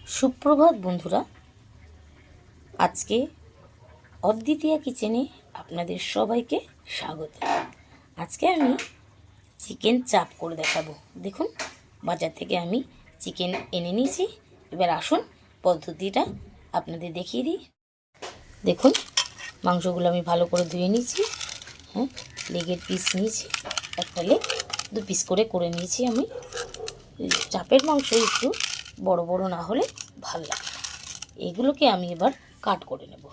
সুপ্রভাত বন্ধুরা, আজকে অদ্বিতীয়া কিচেনে আপনাদের সবাইকে স্বাগত। আজকে আমি চিকেন চাপ করে দেখাবো। দেখুন, বাজার থেকে আমি চিকেন এনে নিয়েছি। এবার আসুন পদ্ধতিটা আপনাদের দেখিয়ে দিই। দেখুন, মাংসগুলো আমি ভালো করে ধুয়ে নিয়েছি। লেগের পিস নিয়েছি, একটা লেগ 2 পিস করে নিয়েছি। আমি চাপের মাংস একটু বড় বড় না হলে ভালো লাগে। এগুলোকে আমি এবার কাট করে নেব।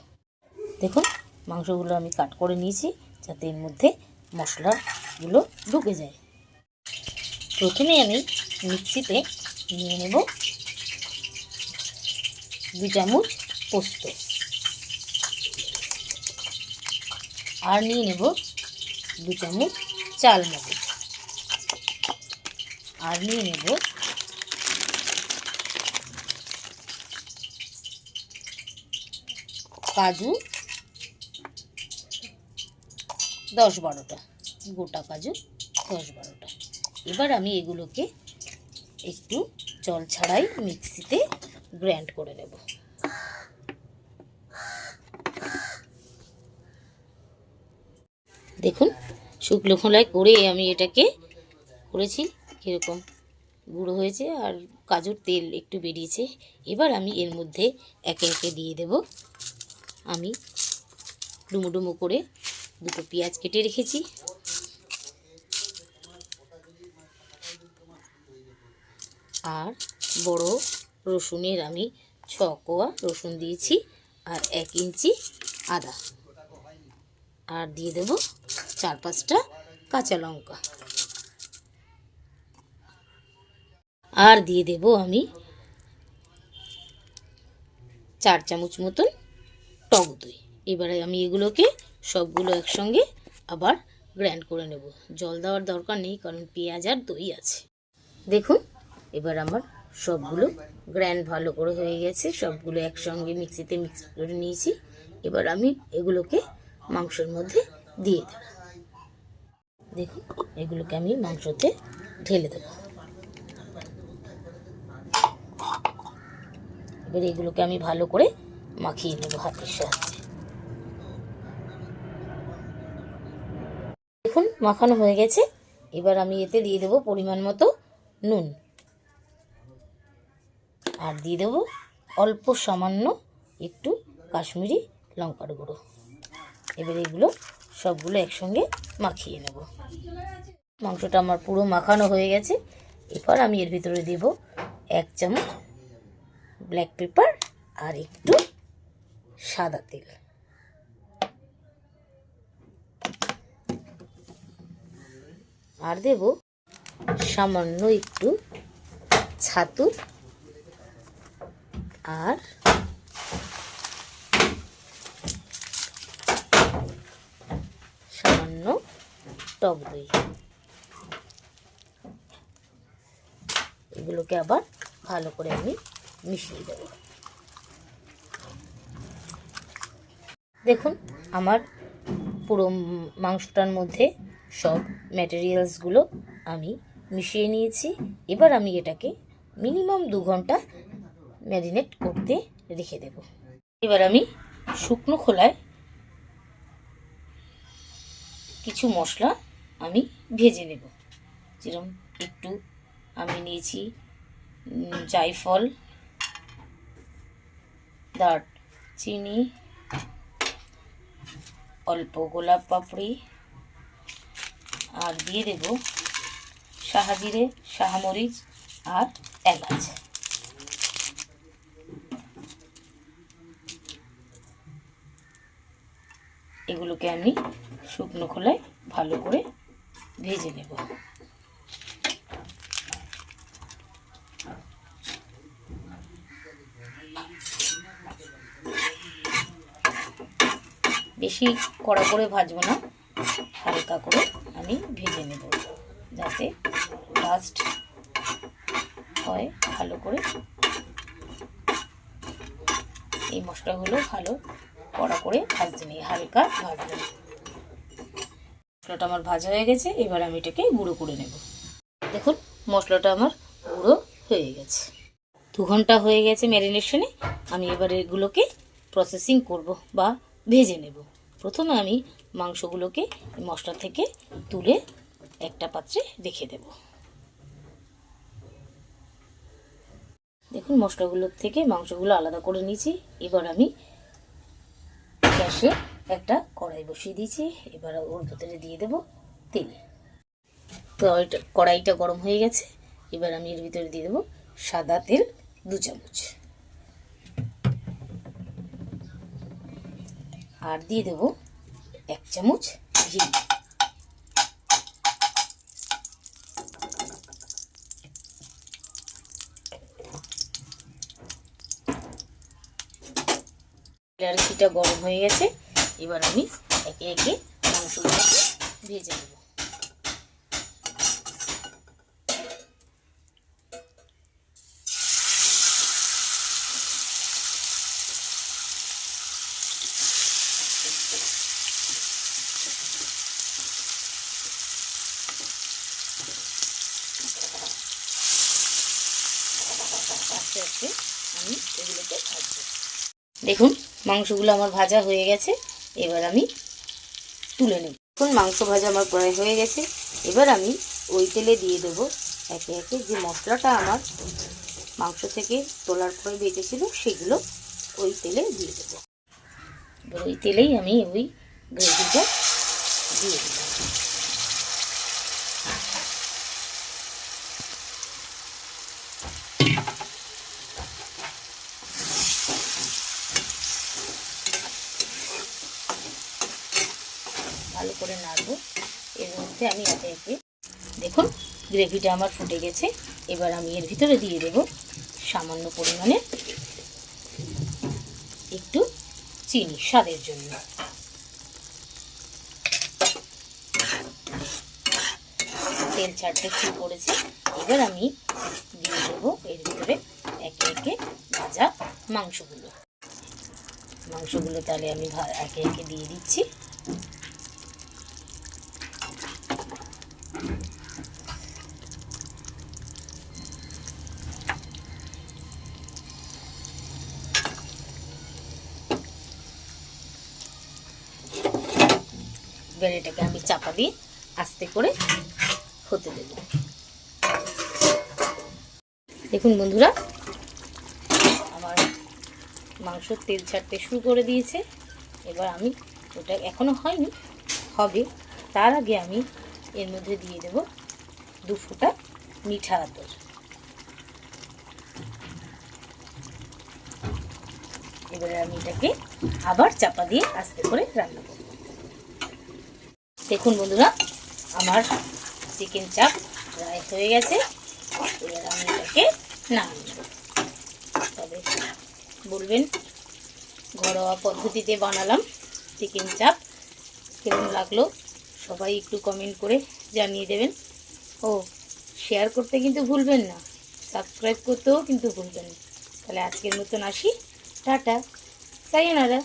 দেখুন, মাংসগুলো আমি কাট করে নিয়েছি যাতে এর মধ্যে মশলাগুলো ঢুকে যায়। প্রথমে আমি মিক্সিতে নিয়ে নেব 2 চামচ পোস্ত, আর নিয়ে নেব 2 চামচ চাল মগজ, আর নিয়ে নেব কাজু 10-12টা, গোটা কাজু 10-12টা। এবার আমি এগুলোকে একটু জল ছাড়াই মিক্সিতে গ্রাইন্ড করে নেব। দেখুন, শুকনো খোলায় করে আমি এটাকে করেছি, কীরকম গুঁড়ো হয়েছে আর কাজুর তেল একটু বেরিয়েছে। এবার আমি এর মধ্যে একে একে দিয়ে দেব। আমি ডুমো ডুমো করে 2টো পেঁয়াজ কেটে রেখেছি, আর বড় রসুনের আমি 6 কোয়া রসুন দিয়েছি, আর 1 ইঞ্চি আদা, আর দিয়ে দেব 4-5টা কাঁচা লঙ্কা, আর দিয়ে দেব আমি 4 চামচ মতন টক দই। এবারে আমি এগুলোকে সবগুলো একসঙ্গে আবার গ্রাইন্ড করে নেব। জল দেওয়ার দরকার নেই, কারণ পেঁয়াজ আর দই আছে। দেখুন, এবার আমার সবগুলো গ্রাইন্ড ভালো করে হয়ে গেছে। সবগুলো একসঙ্গে মিক্সিতে মিক্স করে নিয়েছি। এবার আমি এগুলোকে মাংসের মধ্যে দিয়ে দেব। দেখুন, এগুলোকে আমি মাংসতে ঢেলে দেব। এবার এগুলোকে আমি ভালো করে মাখিয়ে নেব হাতের সাহায্যে। দেখুন, মাখানো হয়ে গেছে। এবার আমি এতে দিয়ে দেব পরিমাণ মতো নুন, আর দিয়ে দেব অল্প সামান্য একটু কাশ্মীরি লঙ্কার গুঁড়ো। এবার এগুলো সবগুলো একসঙ্গে মাখিয়ে নেব। মাংসটা আমার পুরো মাখানো হয়ে গেছে। এবার আমি এর ভিতরে দেব 1 চামচ ব্ল্যাক পেপার আর একটু সাদা তেল, আর দেব সামান্য একটু ছাতু, আর সামান্য টক দই। এগুলোকে আবার ভালো করে আমি মিশিয়ে দেব। দেখুন, আমার পুরো মাংসটার মধ্যে সব ম্যাটেরিয়ালসগুলো আমি মিশিয়ে নিয়েছি। এবার আমি এটাকে মিনিমাম 2 ঘন্টা ম্যারিনেট করতে রেখে দেব। এবার আমি শুকনো খোলায় কিছু মশলা আমি ভেজে নেব। যেরকম একটু আমি নিয়েছি জায়ফল, দারচিনি, অল্প গোলাপ পাপড়ি, আর দিয়ে দেব শাহজিরে, শাহমরিচ আর এলাচ। এগুলোকে আমি শুকনো খোলায় ভালো করে ভেজে নেব। বেশি কড়া করে ভাজবো না, হালকা করে আমি ভেজে নেব যাতে ডাস্ট হয় ভালো করে। এই মশলাগুলো ভালো কড়া করে ভাজতে নেই, হালকা ভাজতে নেই। মশলাটা আমার ভাজা হয়ে গেছে। এবার আমি এটাকে গুঁড়ো করে নেব। দেখুন, মশলাটা আমার গুঁড়ো হয়ে গেছে। 2 ঘন্টা হয়ে গেছে ম্যারিনেশনে। আমি এবার এগুলোকে প্রসেসিং করব বা ভেজে নেব। প্রথমে আমি মাংসগুলোকে মশলা থেকে তুলে একটা পাত্রে রেখে দেব। দেখুন মশলাগুলোর থেকে মাংসগুলো আলাদা করে নিয়েছি। এবার আমি গ্যাসে একটা কড়াই বসিয়ে দিয়েছি। এবার ওর ভেতরে দিয়ে দেব তেল। তো কড়াইটা গরম হয়ে গেছে। এবার আমি এর ভিতরে দিয়ে দেবো সাদা তেল 2 চামচ, আর দিয়ে দেবো 1 চামচ ঘি। ঘিটা গরম হয়ে গেছে। এবার আমি একে একে মাংসগুলোকে ভেজে নেব। আস্তে আস্তে আমি এগুলোকে ভাজবো। দেখুন মাংসগুলো আমার ভাজা হয়ে গেছে। এবার আমি তুলে নেব। এখন মাংস ভাজা আমার প্রায় হয়ে গেছে। এবার আমি ওই তেলে দিয়ে দেব একে একে যে মশলাটা আমার মাংস থেকে তোলার পরে বেঁচেছিল সেগুলো ওই তেলে দিয়ে দেবো। এবার ওই তেলেই আমি ওই গ্রেভিটা দিয়ে দেব। ভালো করে নাড়বো। এর মধ্যে আমি একে একে দেখুন গ্রেভিটা আমার ফুটে গেছে। এবার আমি এর ভিতরে দিয়ে দেব সামান্য পরিমাণে একটু চিনি স্বাদের জন্য। তেল ছাড়তে শুরু করেছে। এবার আমি দিয়ে দেবো এর ভিতরে একে একে ভাজা মাংসগুলো। তাহলে আমি একে একে দিয়ে দিচ্ছি। এবার এটাকে আমি চাপা দিয়ে আস্তে করে হতে দেব। দেখুন বন্ধুরা আমার মাংস তেল ছাড়তে শুরু করে দিয়েছে। এবার আমি ওটা এখনো হয়নি, হবে। তার আগে আমি এর মধ্যে দিয়ে দেব 2 ফোঁটা মিঠা আতর। এবারে আমি এটাকে আবার চাপা দিয়ে আস্তে করে রান্না করব। দেখুন বন্ধুরা আমার চিকেন চাপ প্রায় হয়ে গেছে। এবার আমি এটাকে নামিয়ে নেব। তবে বলবেন ঘরোয়া পদ্ধতিতে বানালাম চিকেন চাপ, কেমন লাগলো সবাই একটু কমেন্ট করে জানিয়ে দেবেন। ও শেয়ার করতে কিন্তু ভুলবেন না, সাবস্ক্রাইব করতেও কিন্তু ভুলবেন না। তাহলে আজকের মতন আসি, টাটা, সায়োনারা।